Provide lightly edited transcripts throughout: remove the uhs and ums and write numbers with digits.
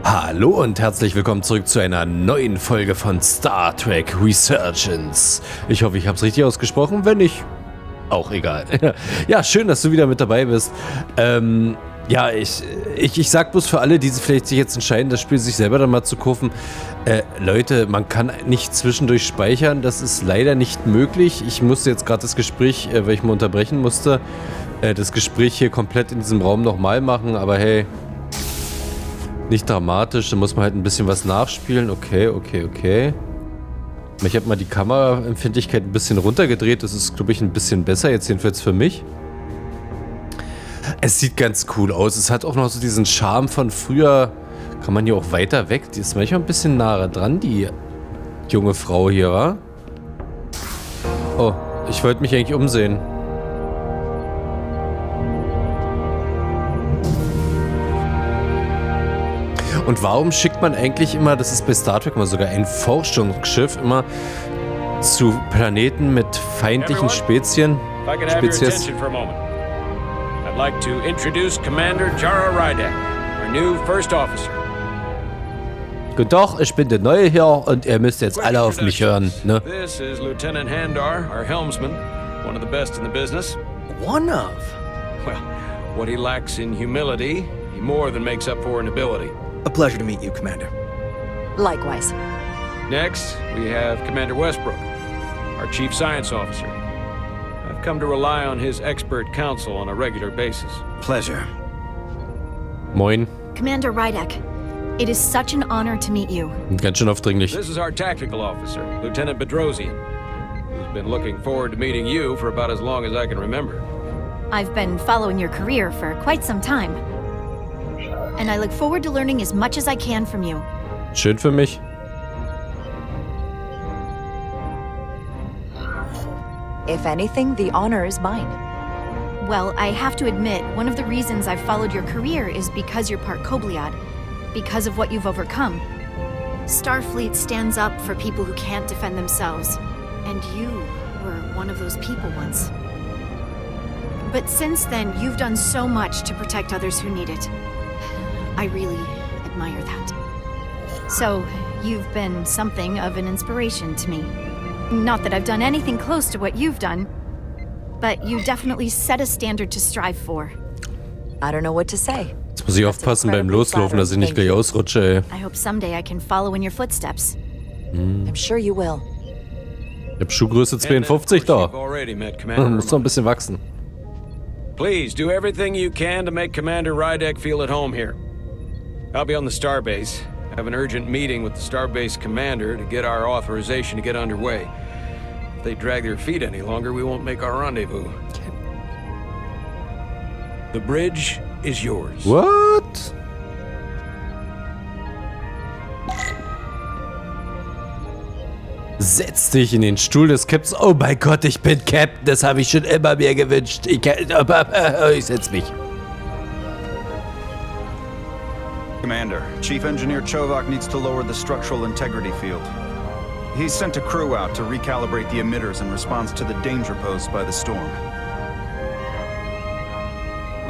Hallo und herzlich willkommen zurück zu einer neuen Folge von Star Trek Resurgence. Ich hoffe, ich habe es richtig ausgesprochen. Wenn nicht, auch egal. Ja, schön, dass du wieder mit dabei bist. Ja, ich sag bloß für alle, die vielleicht sich jetzt entscheiden, das Spiel sich selber dann mal zu kaufen. Leute, man kann nicht zwischendurch speichern. Das ist leider nicht möglich. Ich musste jetzt gerade das Gespräch, weil ich mal unterbrechen musste, das Gespräch hier komplett in diesem Raum nochmal machen. Aber hey, nicht dramatisch. Da muss man halt ein bisschen was nachspielen. Okay. Ich habe mal die Kameraempfindlichkeit ein bisschen runtergedreht. Das ist, glaube ich, ein bisschen besser. Jetzt jedenfalls für mich. Es sieht ganz cool aus. Es hat auch noch so diesen Charme von früher. Kann man hier auch weiter weg. Die ist manchmal ein bisschen nahe dran, die junge Frau hier, wa? Oh, ich wollte mich eigentlich umsehen. Und warum schickt man eigentlich immer, das ist bei Star Trek mal sogar ein Forschungsschiff, immer zu Planeten mit feindlichen Spezies? I'd like to introduce Commander Jara Rydek, our new first officer. Guten Tag, ich bin der Neue hier und ihr müsst jetzt alle auf mich hören, ne? This is Lieutenant Handar, our helmsman, one of the best in the business. One of? Well, what he lacks in humility, he more than makes up for in ability. A pleasure to meet you, Commander. Likewise. Next, we have Commander Westbrook, our chief science officer. I've come to rely on his expert counsel on a regular basis. Pleasure. Moin. Commander Rydek, it is such an honor to meet you. Ganz schön aufdringlich. This is our tactical officer, Lieutenant Bedrosian, who's been looking forward to meeting you for about as long as I can remember. I've been following your career for quite some time. And I look forward to learning as much as I can from you. Schön für mich. If anything, the honor is mine. Well, I have to admit, one of the reasons I've followed your career is because you're part Kobliad, because of what you've overcome. Starfleet stands up for people who can't defend themselves, and you were one of those people once. But since then, you've done so much to protect others who need it. I really admire that. So, you've been something of an inspiration to me. Not that I've done anything close to what you've done, but you definitely set a standard to strive for. I don't know what to say. Jetzt muss ich aufpassen beim Loslaufen, dass ich nicht gleich ausrutsche, ey. I hope someday I can follow in your footsteps. I'm sure you will. Ich hab Schuhgröße 52 da. Muss noch ein bisschen wachsen. Please do everything you can to make Commander Rydek feel at home here. I'll be on the starbase. I have an urgent meeting with the starbase commander to get our authorization to get underway. If they drag their feet any longer, we won't make our rendezvous. The bridge is yours. What? Setz dich in den Stuhl des Captains. Oh mein Gott, ich bin Captain. Das habe ich schon immer mir gewünscht. Ich setz mich. Commander, Chief Engineer Chovak needs to lower the structural integrity field. He's sent a crew out to recalibrate the emitters in response to the danger posed by the storm.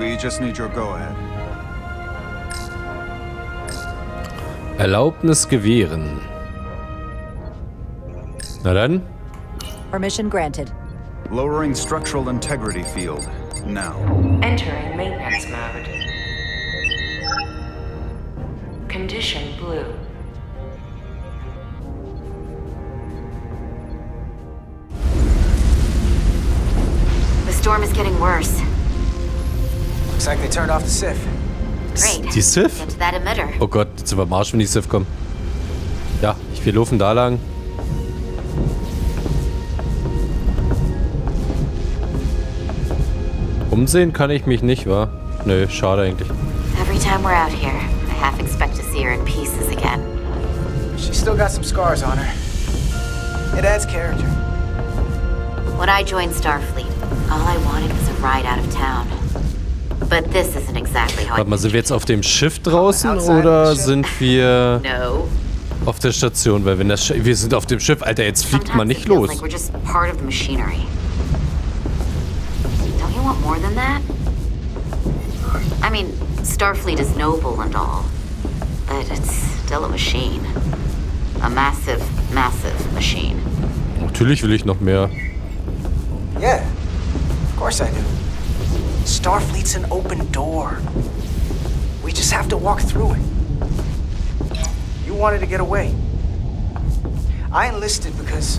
We just need your go-ahead. Erlaubnis gewähren. Na dann. Permission granted. Lowering structural integrity field, now. Entering maintenance mode. Condition blue. The storm is getting worse. Looks like they turned off the Sif. Great. Die Sif? Get to that emitter. Oh Gott, jetzt sind wir am Arsch, wenn die Sif kommen. Ja, wir laufen da lang. Umsehen kann ich mich nicht, wa? Nö, schade eigentlich. Every time we're out here, I half expect to see her in pieces again. She's still got some scars on her. It adds character. When I joined Starfleet, all I wanted was a ride out of town. But this isn't exactly how Warte mal, sind wir jetzt auf dem Schiff draußen oder sind wir No. auf der Station? Weil wenn das wir sind auf dem Schiff, Alter, jetzt fliegt man nicht los. Like we're just part of the machinery. Don't you want more than that? I mean, Starfleet is noble and all, but it, it's still a machine. A massive, massive machine. Natürlich will ich noch mehr. Yeah, of course I do. Starfleet's an open door. We just have to walk through it. You wanted to get away. I enlisted because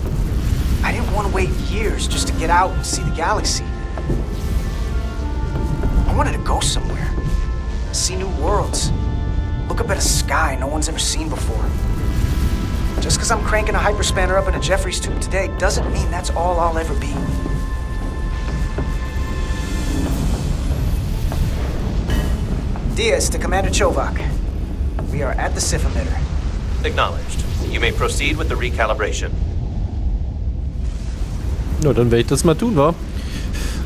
I didn't want to wait years just to get out and see the galaxy. I wanted to go somewhere, see new worlds, look up at a sky no one's ever seen before. Just because I'm cranking a hyperspanner up in a Jeffries tube today doesn't mean that's all I'll ever be. Diaz to Commander Chovak. We are at the SIF emitter. Acknowledged. You may proceed with the recalibration. Na, dann werde ich das mal tun, wa?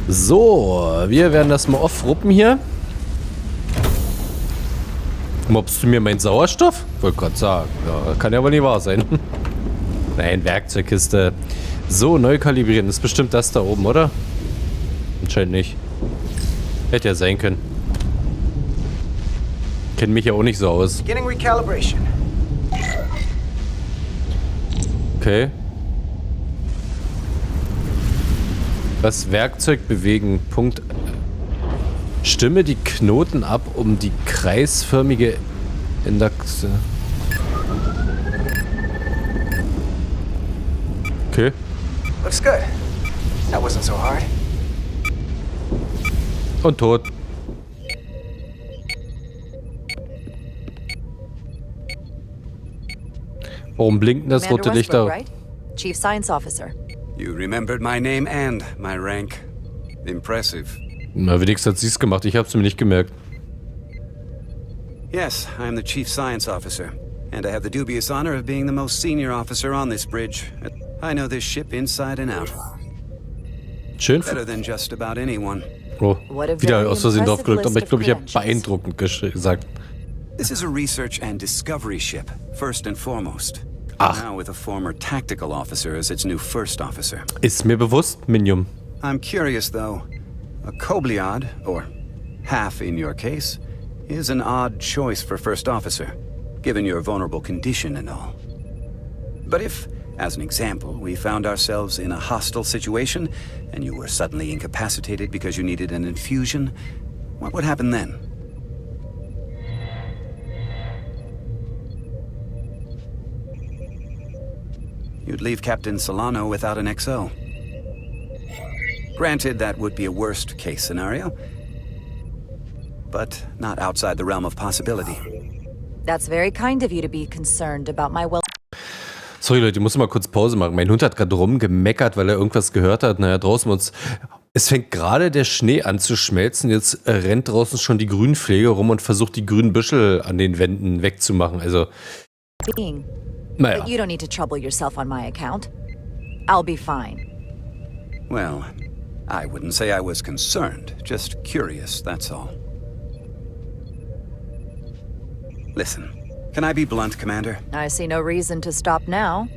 So, wir werden das mal aufruppen hier. Mobst du mir meinen Sauerstoff? Wollte gerade sagen. Ja, kann ja aber nicht wahr sein. Nein, Werkzeugkiste. So, neu kalibrieren. Das ist bestimmt das da oben, oder? Anscheinend nicht. Hätte ja sein können. Kennt mich ja auch nicht so aus. Beginning recalibration. Okay. Das Werkzeug bewegen. Punkt. Stimme die Knoten ab, um die kreisförmige Endachse. Okay. Looks good. That wasn't so hard. Und tot. Warum blinken das Commander rote Lichter? Westbrook, right? Chief Science Officer. You remembered my name and my rank. Impressive. Na, wenigstens hat sie es gemacht. Ich hab's mir nicht gemerkt. Yes, I'm the Chief Science Officer, and I have the dubious honor of being the most senior officer on this bridge. I know this ship inside and out. Schön. Better than just about anyone. Oh, What a wieder very aus Versehen drauf gedrückt, aber ich glaube, ich habe impressive beeindruckend gesagt. This is a research and discovery ship, first and foremost. Ach. Now with a former tactical officer as its new first officer. Ist mir bewusst, Minium. I'm curious, though. A Kobliad, or half in your case, is an odd choice for first officer, given your vulnerable condition and all. But if, as an example, we found ourselves in a hostile situation, and you were suddenly incapacitated because you needed an infusion, what would happen then? You'd leave Captain Solano without an XO. Granted, that would be a worst-case scenario, but not outside the realm of possibility. That's very kind of you to be concerned about my well. Sorry Leute, ich muss mal kurz Pause machen. Mein Hund hat gerade rumgemeckert, weil er irgendwas gehört hat. Naja, draußen uns. Es fängt gerade der Schnee an zu schmelzen. Jetzt rennt draußen schon die Grünpflege rum und versucht die grünen Büschel an den Wänden wegzumachen. Also, Being. naja. But you don't need to trouble yourself on my account. I'll be fine. Well, I wouldn't say I was concerned, just curious, that's all. Listen, can I be blunt, Commander? I see no reason to stop now.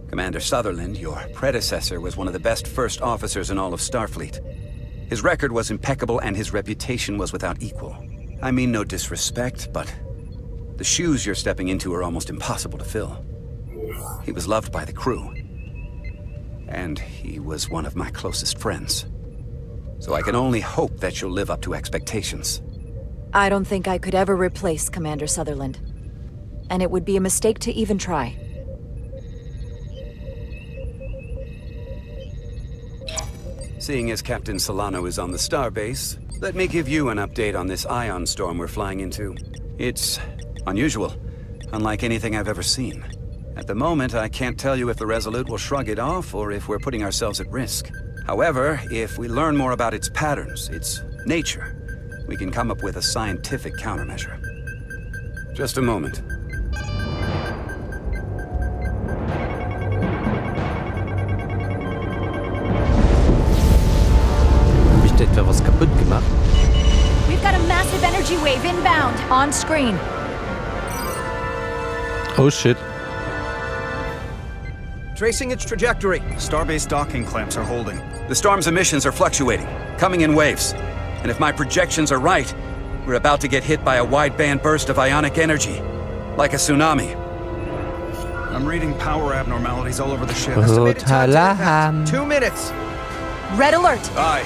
Commander Sutherland, your predecessor, was one of the best first officers in all of Starfleet. His record was impeccable and his reputation was without equal. I mean no disrespect, but the shoes you're stepping into are almost impossible to fill. He was loved by the crew, and he was one of my closest friends. So I can only hope that you'll live up to expectations. I don't think I could ever replace Commander Sutherland. And it would be a mistake to even try. Seeing as Captain Solano is on the starbase, let me give you an update on this ion storm we're flying into. It's unusual, unlike anything I've ever seen. At the moment, I can't tell you if the Resolute will shrug it off or if we're putting ourselves at risk. However, if we learn more about its patterns, its nature, we can come up with a scientific countermeasure. Just a moment. Hab ich da etwa was kaputt gemacht? We've got a massive energy wave inbound. On screen. Oh shit. Tracing its trajectory. Starbase docking clamps are holding. The storm's emissions are fluctuating, coming in waves. And if my projections are right, we're about to get hit by a wide-band burst of ionic energy. Like a tsunami. I'm reading power abnormalities all over the ship. Total. 2 minutes. Red alert! Aye.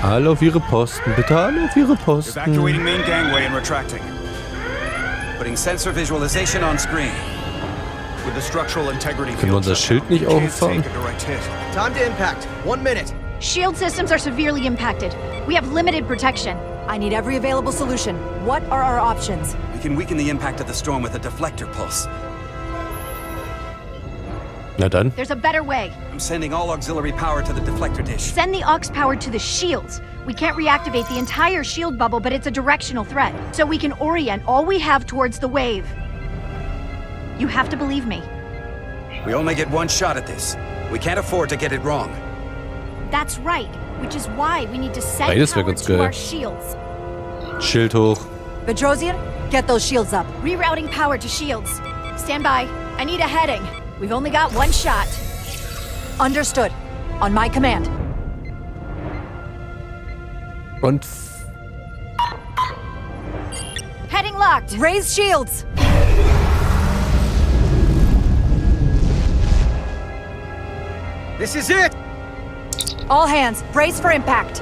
Alle auf ihre Posten, bitte alle auf ihre Posten. Evacuating main gangway and retracting. Putting sensor visualization on screen. With the structural integrity Können wir unser Schild nicht auffahren? Time to impact. 1 minute. Shield systems are severely impacted. We have limited protection. I need every available solution. What are our options? We can weaken the impact of the storm with a deflector pulse. Na dann. There's a better way. I'm sending all auxiliary power to the deflector dish. Send the aux power to the shields. We can't reactivate the entire shield bubble, but it's a directional threat. So we can orient all we have towards the wave. You have to believe me. We only get one shot at this. We can't afford to get it wrong. That's right, which is why we need to send Beides wär power ganz to geil. our shields. Schild hoch. Bedrosian, get those shields up. Rerouting power to shields. Stand by. I need a heading. We've only got one shot. Understood. On my command. Und Heading locked. Raise shields! This is it. All hands, brace for impact.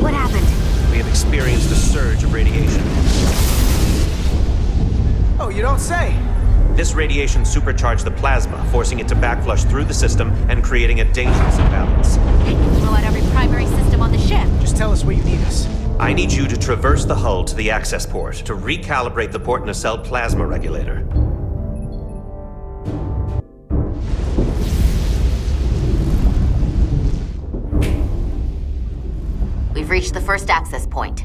What happened? We have experienced a surge of radiation. Oh, you don't say. This radiation supercharged the plasma, forcing it to backflush through the system and creating a dangerous imbalance. It can blow out every primary system on the ship. Just tell us where you need us. I need you to traverse the hull to the access port to recalibrate the port nacelle plasma regulator. We've reached the first access point.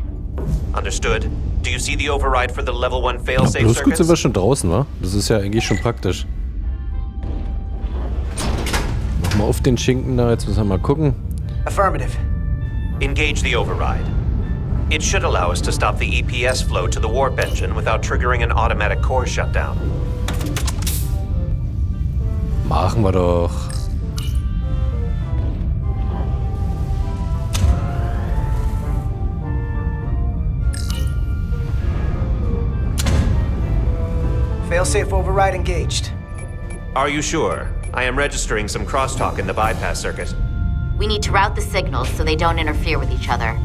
Understood. Do you see the override for the level 1 failsafe bloß gut sind wir circuits? schon draußen, wa? Das ist ja eigentlich schon praktisch. Mach mal auf den Schinken da, jetzt müssen wir mal gucken. Affirmative. Engage the override. It should allow us to stop the EPS flow to the warp engine without triggering an automatic core shutdown. Machen wir doch. Failsafe override engaged. Are you sure? I am registering some crosstalk in the bypass circuit. We need to route the signals so they don't interfere with each other.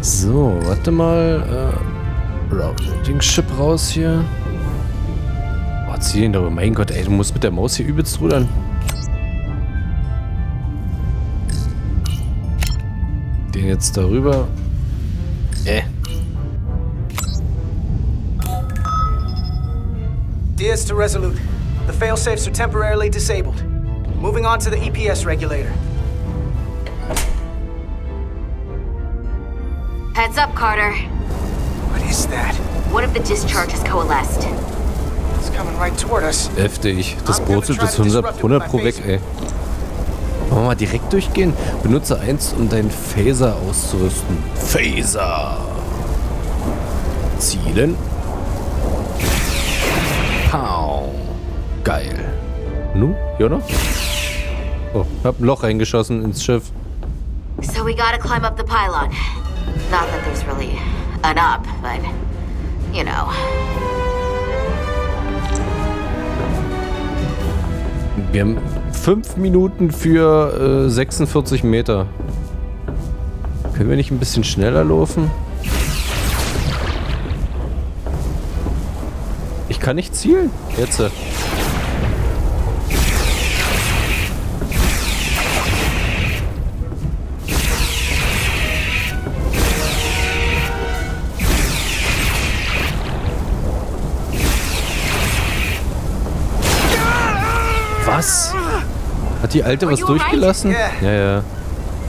So, warte mal. Routing Ship raus hier. Oh, zieh den doch. Mein Gott, ey, du musst mit der Maus hier übelst rudern. Den jetzt darüber. Dears to Resolute. The failsafes are temporarily disabled. Moving on to the EPS regulator. Heads up, Carter. What is that? One of the discharges coalesced. It's coming right toward us. Heftig. Das brutzelt bis 100 pro weg, ey. Wollen wir mal direkt durchgehen? Benutze 1, um deinen Phaser auszurüsten. Phaser! Zielen. Pow. Geil. Nu, hier noch? Oh, hab ein Loch reingeschossen ins Schiff. So we gotta climb up the pylon. Not that there's really an up, but, you know. Wir haben 5 Minuten für 46 Meter. Können wir nicht ein bisschen schneller laufen? Ich kann nicht zielen. Jetzt. Was? Hat die Alte was durchgelassen? Ja, ja.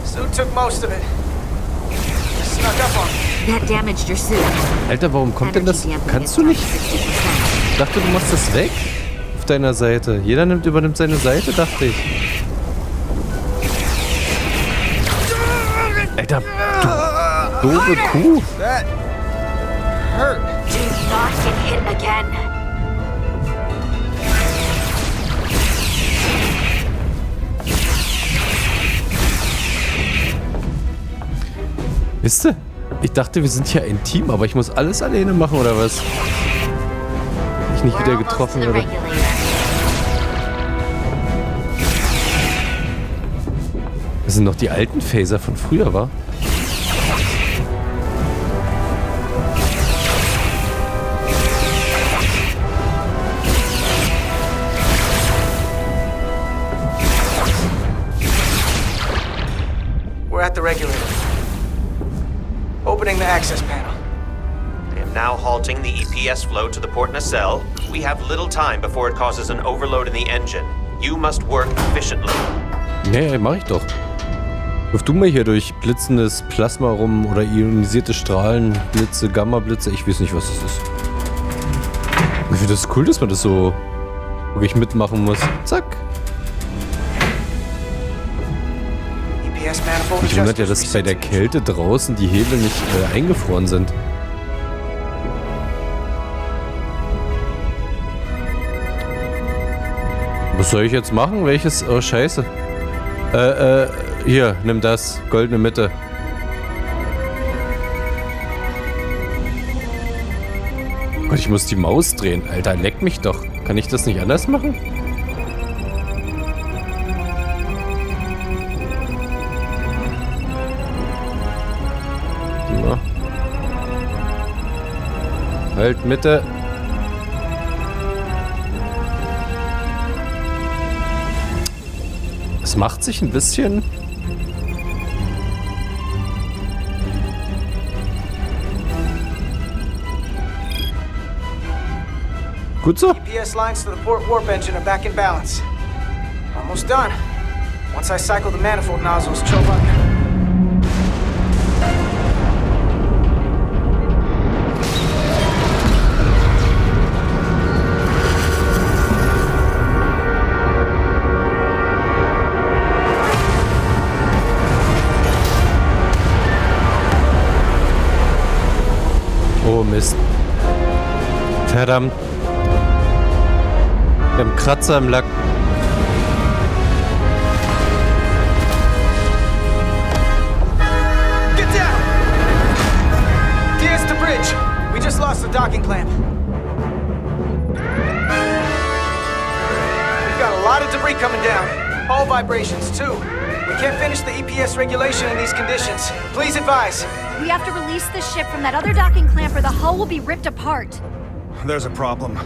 Sue took most of it. Snuck up on me. That damaged your suit. Alter, warum kommt denn das? Kannst du nicht? 60%. Ich dachte, du machst das weg auf deiner Seite. Jeder übernimmt seine Seite, dachte ich. Alter, du doofe Kuh. That hurt. Do not get hit again. Wisst ihr? Ich dachte, wir sind ja ein Team, aber ich muss alles alleine machen, oder was? Ich nicht wieder getroffen werde. Das sind noch die alten Phaser von früher, wa? We're at the regulator. Opening the access panel. I am now halting the EPS flow to the port nacelle. We have little time before it causes an overload in the engine. You must work efficiently. Ja, mach ich doch. Wirf du mal hier durch blitzendes Plasma rum oder ionisierte Strahlen, Blitze, Gamma-Blitze. Ich weiß nicht, was das ist. Ich finde das cool, dass man das so wirklich mitmachen muss. Zack. Mich wundert ja, dass bei der Kälte draußen die Hebel nicht eingefroren sind. Was soll ich jetzt machen? Welches? Oh, scheiße. Hier, nimm das. Goldene Mitte. Gott, ich muss die Maus drehen. Alter, leck mich doch. Kann ich das nicht anders machen? Na. Halt, Mitte. Es macht sich ein bisschen... Gut so. EPS lines to the port warp engine are back in balance. Almost done. Once I cycle the manifold nozzles, Chovak. Oh Mist. Verdammt. Wir haben Kratzer im Lack. Get down! Here's the bridge. We just lost the docking clamp. We've got a lot of debris coming down. All vibrations, too. We can't finish the EPS regulation in these conditions. Please advise. We have to release the ship from that other docking clamp or the hull will be ripped apart. There's a problem.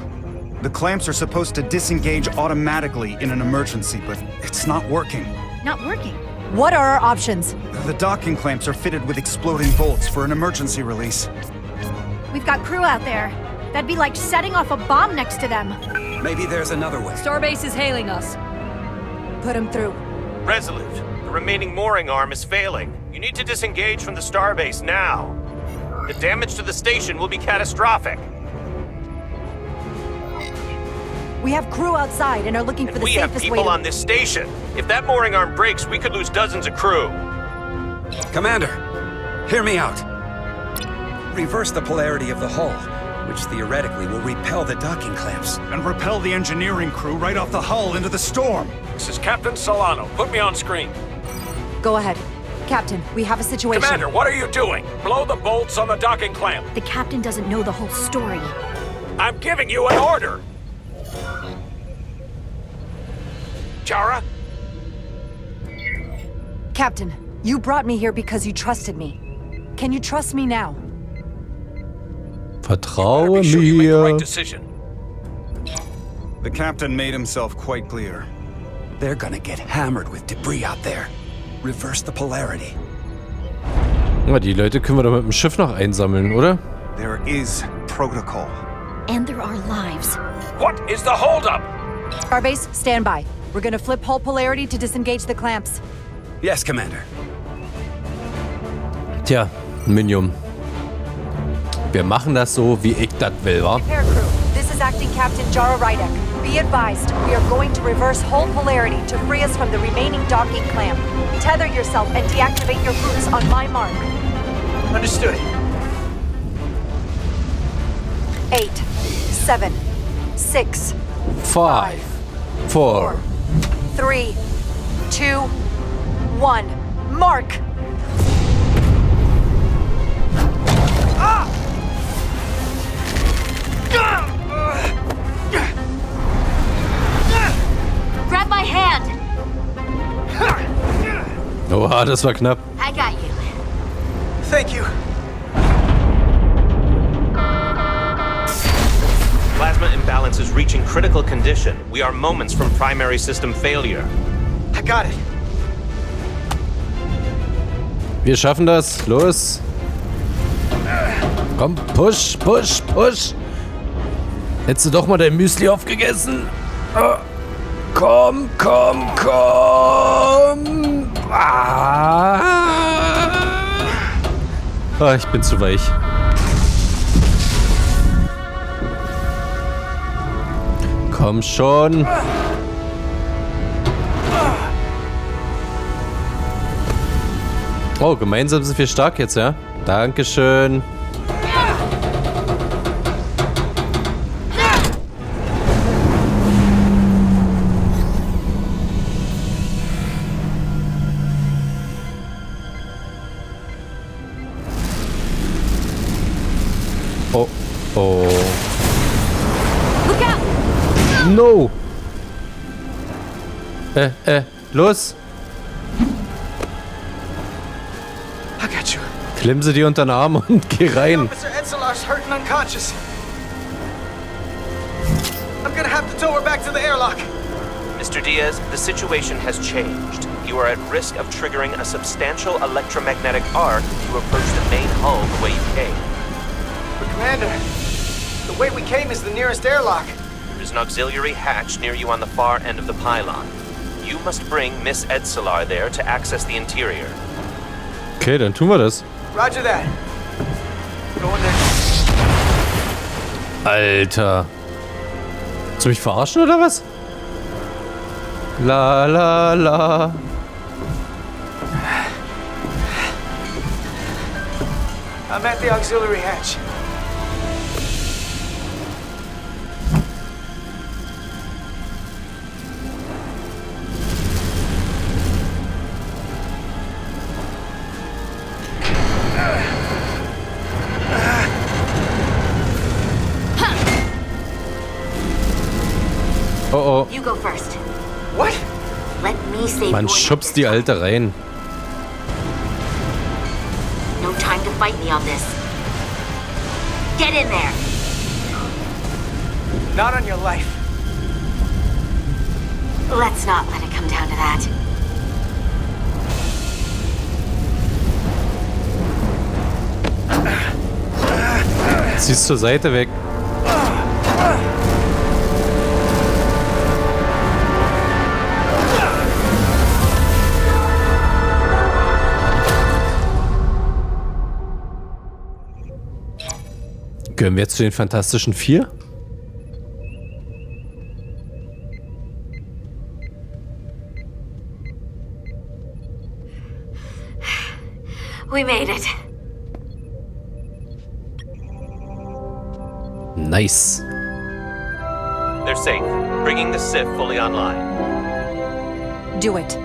The clamps are supposed to disengage automatically in an emergency, but it's not working. Not working. What are our options? The docking clamps are fitted with exploding bolts for an emergency release. We've got crew out there. That'd be like setting off a bomb next to them. Maybe there's another way. Starbase is hailing us. Put him through. Resolute, the remaining mooring arm is failing. You need to disengage from the starbase now. The damage to the station will be catastrophic. We have crew outside and are looking for the We have safest way people to... on this station. If that mooring arm breaks, we could lose dozens of crew. Commander, hear me out. Reverse the polarity of the hull, which theoretically will repel the docking clamps. And repel the engineering crew right off the hull into the storm. This is Captain Solano. Put me on screen. Go ahead. Captain, we have a situation. Commander, what are you doing? Blow the bolts on the docking clamp. The captain doesn't know the whole story. I'm giving you an order. Chara? Captain, you brought me here because you trusted me. Can you trust me now? Vertraue Be sure you make the right mir. decision. The captain made himself quite clear. They're gonna get hammered with debris out there. Reverse the polarity. Ja, die Leute können wir doch mit dem Schiff noch einsammeln, oder? There is protocol. And there are lives. What is the holdup? Starbase, stand by. We're gonna flip hull polarity to disengage the clamps. Yes, Commander. Tja, Minium. Wir machen das so, wie ich das will, wa? Repair crew, this is Acting Captain Jara Rydek. Be advised, we are going to reverse whole polarity to free us from the remaining docking clamp. Tether yourself and deactivate your boots on my mark. Understood. 8, 7, 6, 5, 4. 3, 2, 1. Mark! Grab my hand! Oha, das war knapp. I got you. Thank you. Plasma imbalance is reaching critical condition. We are moments from primary system failure. I got it. Wir schaffen das. Los. Komm, push, push, push. Hättest du doch mal dein Müsli aufgegessen? Komm, komm, komm. Ich bin zu weich. Komm schon. Oh, gemeinsam sind wir stark jetzt, ja? Dankeschön. Oh, oh. Look out! No! Los! I got you. Klemm sie dir unter den Arm und geh rein. Officer Edselar's hurt and unconscious. I'm gonna have to tow her back to the airlock. Mr. Diaz, the situation has changed. You are at risk of triggering a substantial electromagnetic arc if you approach the main hull the way you came. But Commander, the way we came is the nearest airlock. There is an auxiliary hatch near you on the far end of the pylon. You must bring Miss Edselar there to access the interior. Okay, dann tun wir das. Roger that. Going there. Alter. Willst du mich verarschen oder was? La la la. I'm at the auxiliary hatch. Oh oh. You go first. What? Let me save Man your schubst neck die this Alte rein. time. No time to fight me on this. Get in there. Not on your life. Let's not let it come down to that. Ziehst zur Seite weg. Gehören wir jetzt zu den Fantastischen Vier? We made it. Nice. They're safe, bringing the SIF fully online. Do it.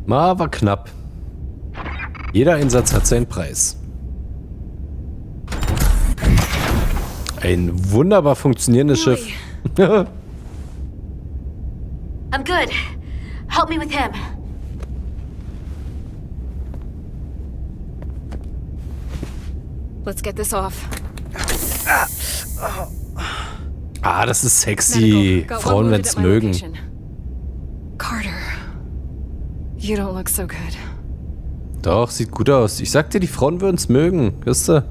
War knapp. Jeder Einsatz hat seinen Preis. Ein wunderbar funktionierendes Schiff. I'm good. Help me with him. Let's get this off. Ah, das ist sexy. Got one Frauen, wounded wenn's at my mögen. location. Carter, you don't look so good. Doch, sieht gut aus. Ich sag dir, die Frauen würden's mögen. Wisst ihr?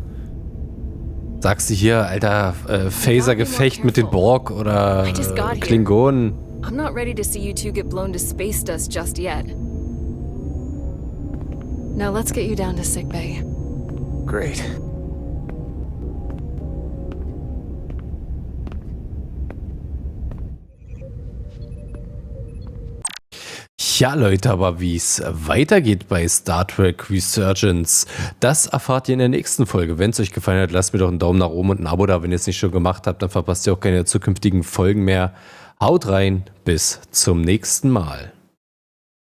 Sagst du hier, alter, Phaser-Gefecht mit den Borg oder Klingonen? I'm not ready to see you two get blown to space dust just yet. Now let's get you down to sickbay. Great. Ja, Leute, aber wie es weitergeht bei Star Trek Resurgence, das erfahrt ihr in der nächsten Folge. Wenn es euch gefallen hat, lasst mir doch einen Daumen nach oben und ein Abo da. Wenn ihr es nicht schon gemacht habt, dann verpasst ihr auch keine zukünftigen Folgen mehr. Haut rein, bis zum nächsten Mal.